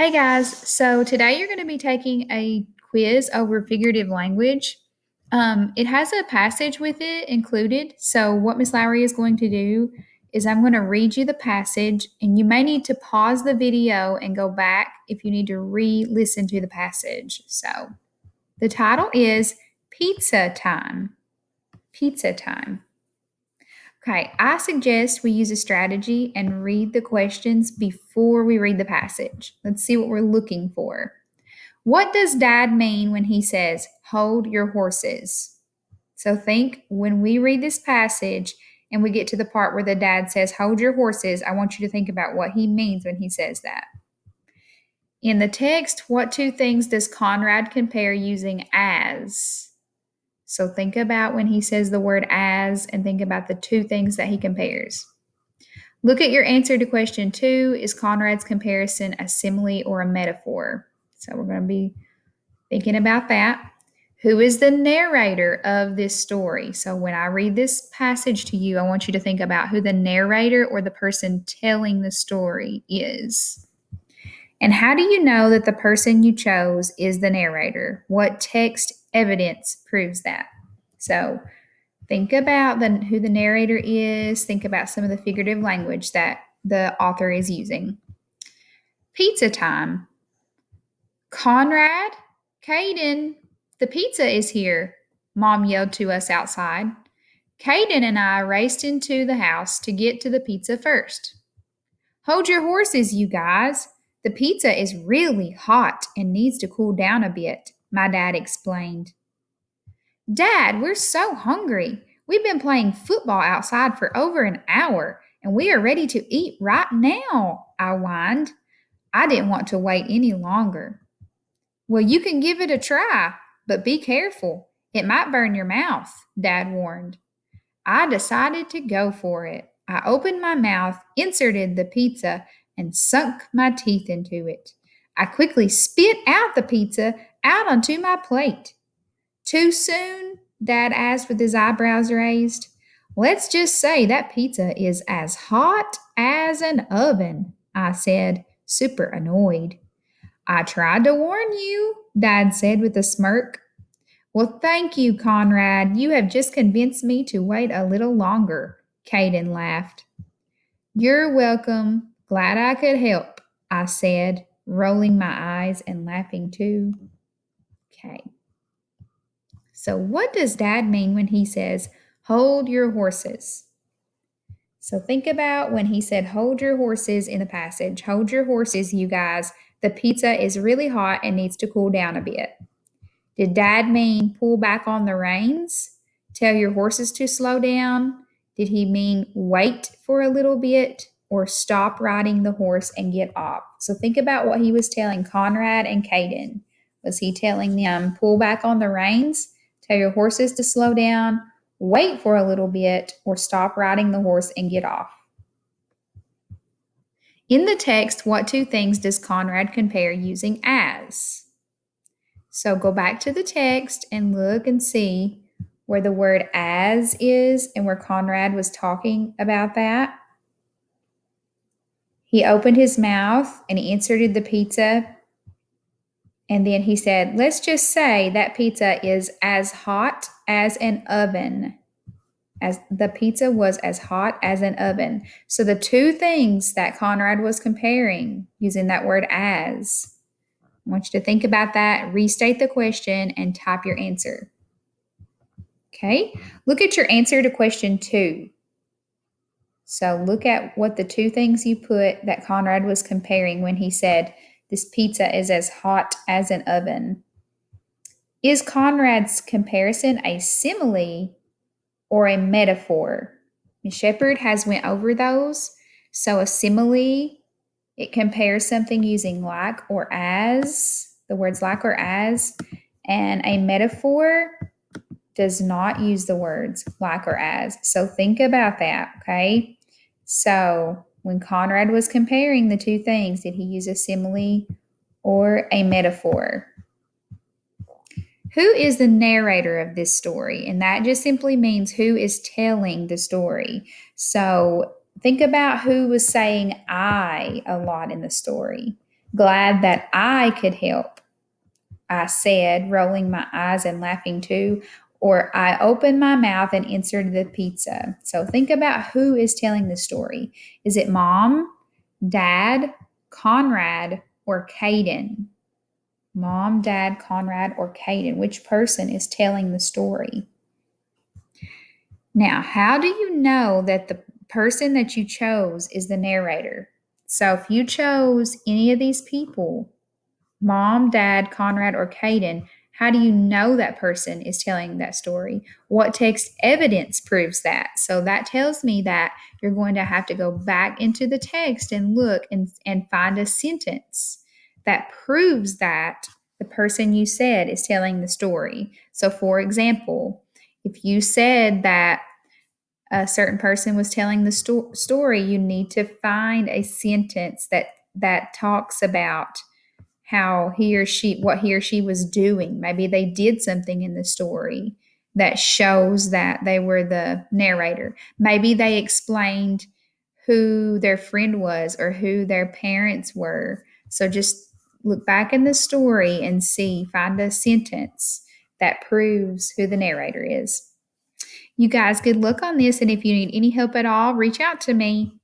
Hey guys, so today you're going to be taking a quiz over figurative language. It has a passage with it included. So, what Miss Lowry is going to do is I'm going to read you the passage, and you may need to pause the video and go back if you need to re listen to the passage. So, the title is Pizza Time. Pizza Time. Okay, I suggest we use a strategy and read the questions before we read the passage. Let's see what we're looking for. What does Dad mean when he says, hold your horses? So think when we read this passage and we get to the part where the dad says, hold your horses, I want you to think about what he means when he says that. In the text, what two things does Conrad compare using as? So think about when he says the word as and think about the two things that he compares. Look at your answer to question 2. Is Conrad's comparison a simile or a metaphor? So we're going to be thinking about that. Who is the narrator of this story? So when I read this passage to you, I want you to think about who the narrator or the person telling the story is. And how do you know that the person you chose is the narrator? What text evidence proves that? So think about who the narrator is. Think about some of the figurative language that the author is using. Pizza time. Conrad, Caden, the pizza is here, Mom yelled to us outside. Caden and I raced into the house to get to the pizza first. Hold your horses, you guys. The pizza is really hot and needs to cool down a bit, my dad explained. Dad, we're so hungry. We've been playing football outside for over an hour, and we are ready to eat right now, I whined. I didn't want to wait any longer. Well, you can give it a try, but be careful. It might burn your mouth, Dad warned. I decided to go for it. I opened my mouth, inserted the pizza, and sunk my teeth into it. I quickly spit out the pizza out onto my plate. Too soon? Dad asked with his eyebrows raised. Let's just say that pizza is as hot as an oven, I said, super annoyed. I tried to warn you, Dad said with a smirk. Well, thank you, Conrad. You have just convinced me to wait a little longer, Caden laughed. You're welcome. Glad I could help, I said, rolling my eyes and laughing too. Okay. So, what does Dad mean when he says, hold your horses? So, think about when he said, hold your horses in the passage. Hold your horses, you guys. The pizza is really hot and needs to cool down a bit. Did Dad mean pull back on the reins? Tell your horses to slow down? Did he mean wait for a little bit or stop riding the horse and get off? So think about what he was telling Conrad and Caden. Was he telling them pull back on the reins? Tell your horses to slow down, wait for a little bit, or stop riding the horse and get off? In the text, what two things does Conrad compare using as? So go back to the text and look and see where the word as is and where Conrad was talking about that. He opened his mouth and he inserted the pizza. And then he said, let's just say that pizza is as hot as an oven. As the pizza was as hot as an oven. So the two things that Conrad was comparing using that word as, I want you to think about that, restate the question, and type your answer. Okay, look at your answer to question 2. So look at what the two things you put that Conrad was comparing when he said, this pizza is as hot as an oven. Is Conrad's comparison a simile or a metaphor? Ms. Shepherd has went over those. So a simile, it compares something using like or as, the words like or as, and a metaphor does not use the words like or as. So think about that, okay? So when Conrad was comparing the two things, did he use a simile or a metaphor? Who is the narrator of this story? And that just simply means who is telling the story. So think about who was saying I a lot in the story. Glad that I could help, I said, rolling my eyes and laughing too. Or I opened my mouth and inserted the pizza. So think about who is telling the story. Is it mom, dad, Conrad, or Caden? Mom, dad, Conrad, or Caden? Which person is telling the story? Now, how do you know that the person that you chose is the narrator? So if you chose any of these people, mom, dad, Conrad, or Caden, how do you know that person is telling that story? What text evidence proves that? So that tells me that you're going to have to go back into the text and look and find a sentence that proves that the person you said is telling the story. So, for example, if you said that a certain person was telling the story, you need to find a sentence that talks about how he or she what he or she was doing. Maybe they did something in the story that shows that they were the narrator. Maybe they explained who their friend was or who their parents were. So just look back in the story and find a sentence that proves who the narrator is. You guys, good luck on this, and if you need any help at all, reach out to me.